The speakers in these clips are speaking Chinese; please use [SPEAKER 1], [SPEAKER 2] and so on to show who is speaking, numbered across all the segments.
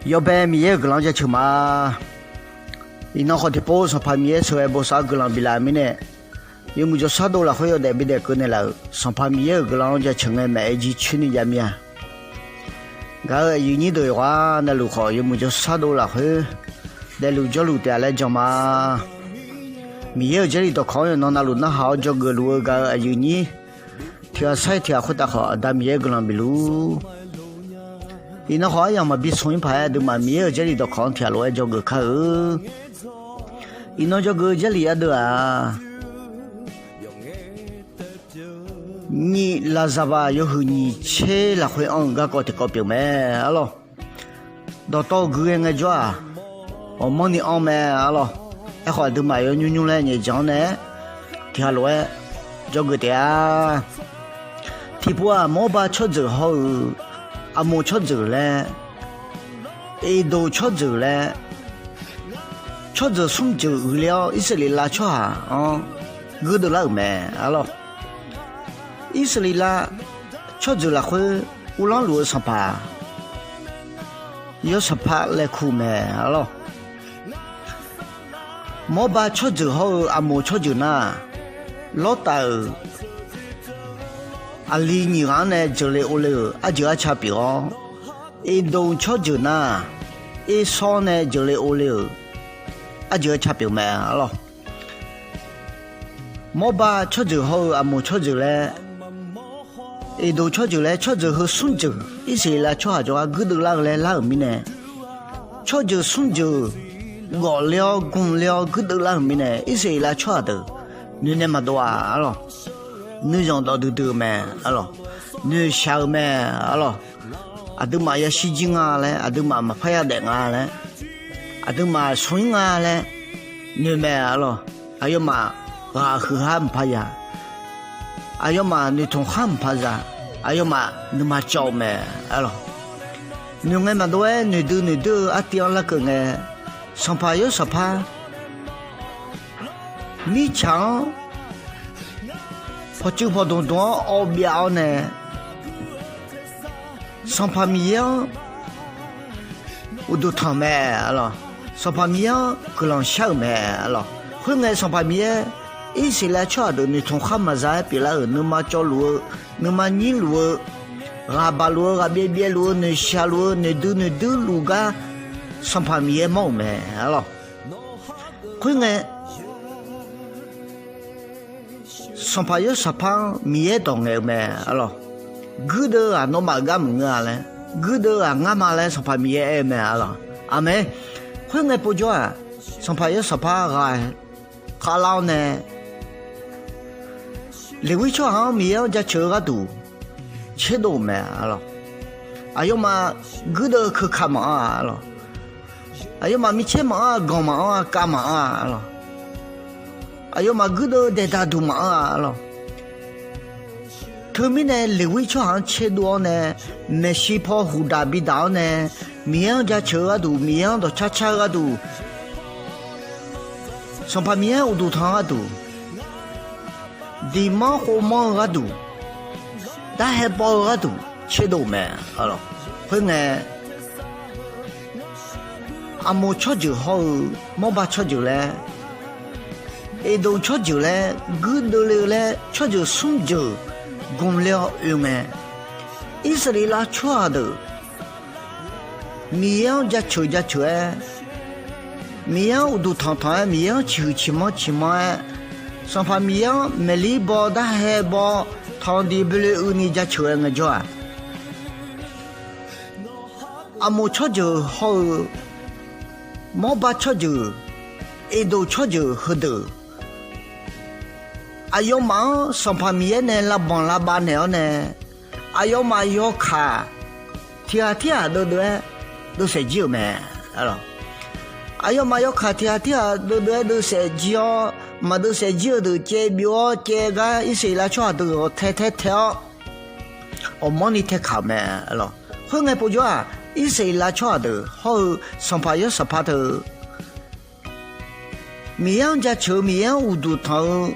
[SPEAKER 1] 要不米也个人家吃嘛，伊那好的包上怕米也吃，包啥个人比来米呢？有么就啥多了，会有代表的个呢了，上怕米也个人家吃的买一去你家米啊。个有你的话，那路好有么就啥多了会，在路角路点来讲嘛。米也这里都可以，那路那好叫个路个有你，听晒听会得好，但米也个人比路。伊那好像嘛比从一排的嘛，米也这里都可以听路叫个看哦。伊那叫个这里也的啊。你拉萨吧，有后你切了会按个高的高标没？啊咯，到个人个叫啊，我帮你按没？啊咯，一会儿都买要扭来你讲呢，听路哎，叫个的啊，提不啊，莫把车走好。阿莫吃走嘞，一都吃走嘞，吃走送走了，以色列拉吃啊，我都老没啊咯，以色列拉吃走了会乌朗路上爬，要上爬来苦没啊咯，莫把吃走好，阿莫吃走呐，老大。阿里你讲呢？就来屋里，阿就要吃表，一动吃酒呢，一烧呢就来屋里，阿就要吃表咩啊咯？莫把吃酒好，阿莫吃酒嘞，一动吃酒嘞，吃酒和送酒，一些啦吃下就阿骨头那个嘞那个面呢，吃酒送酒，熬了公了骨头那个面呢，一些啦吃下的，你那么多啊咯？你让到都得咩？啊咯，你笑咩？啊咯，啊都嘛要洗净啊嘞，啊都嘛拍下灯啊嘞，啊都嘛水啊嘞，你咩啊咯？还有嘛啊喝汗拍呀，还有嘛你从汗拍呀，还有嘛你嘛叫咩？啊咯，你爱嘛多哎，你都啊掉那个哎，上拍有上拍，你抢。就跑东东奥表呢，上帕米样，我都躺没了，上帕米样可能想没了，后来上帕米，一些来吃的你从蛤蟆仔别来你嘛叫路，你嘛你路，阿巴路阿别路你下路你都路个，上帕米冇没了，后来。上爬有上爬米也当个咩？啊咯，骨头啊，侬嘛干么啊嘞？骨头啊，俺嘛嘞上爬米也咩啊咯？阿妹，后来不久啊，上爬有上爬个，卡老呢？你会吃好米要加吃个多，吃多咩啊咯？哎呦嘛，骨头去看嘛啊咯？哎呦嘛，米切嘛啊，干嘛啊，干嘛啊咯？哎呦嘛，骨头在大肚嘛啊咯，后面呢，另外吃行吃多呢，没西跑胡大比道呢，面家吃个多，面都吃个多，上怕面我都汤个多，地毛和毛个多，但还包个多，吃多没啊咯，后来阿莫吃就好，莫把吃就嘞。一动吃酒嘞，骨头里嘞吃酒送酒，公了用哎，以色列拉吃的，米样家吃哎，米样我都汤哎，米样吃嘛哎，上怕米样没里包的还包，汤的不了你家吃个叫啊，阿莫吃酒好，莫把吃酒，一动吃酒喝的。阿要嘛上帕米呢，拉帮拉巴呢呢，阿要嘛要卡，天都是酒咩，啊咯，阿要嘛要卡天都是酒，嘛都是酒都接表接个一些来吃都太跳，我忙你太卡咩，啊咯，后来不久啊，一些来吃的好上帕要上帕头，米样家吃米样五度汤。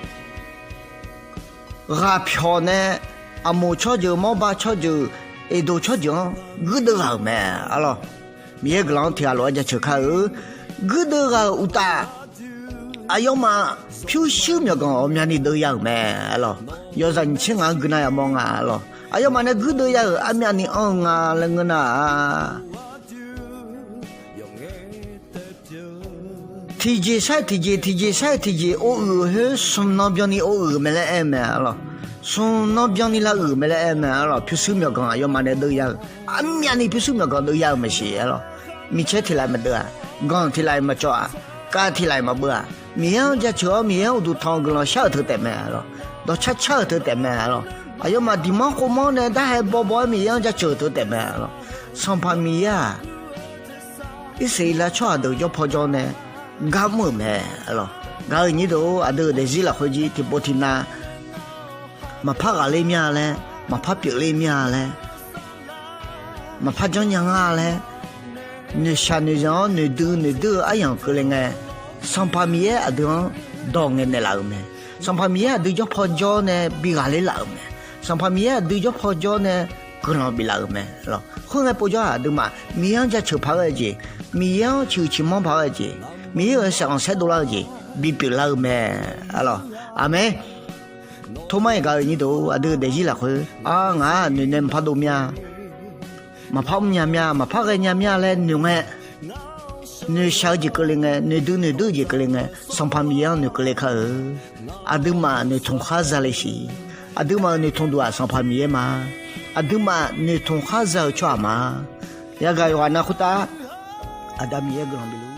[SPEAKER 1] 阿票呢，阿莫吃酒，莫把吃酒，一都吃酒，骨头好咩？啊咯，米个浪天罗家吃卡个的个乌达，要么飘小苗个我们你都要咩咯？要是你亲俺个那样忙啊咯，要么那个都要俺们你昂啊那个那。提起晒，我嘿送那边的我没来爱买了，送那边的那没来爱买了，飘小苗个要么那都要，俺们你飘小苗个都要没些了。米切提来没得啊，刚提来没做啊，刚提来没不啊，米样家吃米样都汤个了，小头得买了，到吃头得买了，要么地方好忙呢，但还包米样家吃头得买了，上盘米呀，一谁来吃都要泡椒呢。gà mưa mẹ rồi gà như đó ở đây để gì là hồi gì thì bố thì na mà phát gà lên nhà lên mà phát biểu lên nhà lên mà phát cho nhà ngà lên người cha người già người đưa ai yang cứ lên nghe xong pa mía ở đó đong nghe này làm mẹ xong pa mía ở đây cho phò cho nè bị gà lên làm mẹ xong pa mía ở đây cho phò cho nè cứ nó bị làm mẹ rồi không ai bao giờ ở đây mà mía ra chịu phá cái gì mía chịu chỉ mong phá cái gì米尔想晒多了去，比别老咩？咯，阿妹，他们一个你都啊都得起来回啊啊，你能拍到咩？嘛拍咩咩？嘛拍个咩咩嘞？你个，你小几个人个？你都几个人个？上拍米样你个来看，啊都嘛你从哈子来些，啊都嘛你从多上拍米嘛，啊都嘛你从哈子去嘛？ya个话那хуta，啊咱米也个啷比路。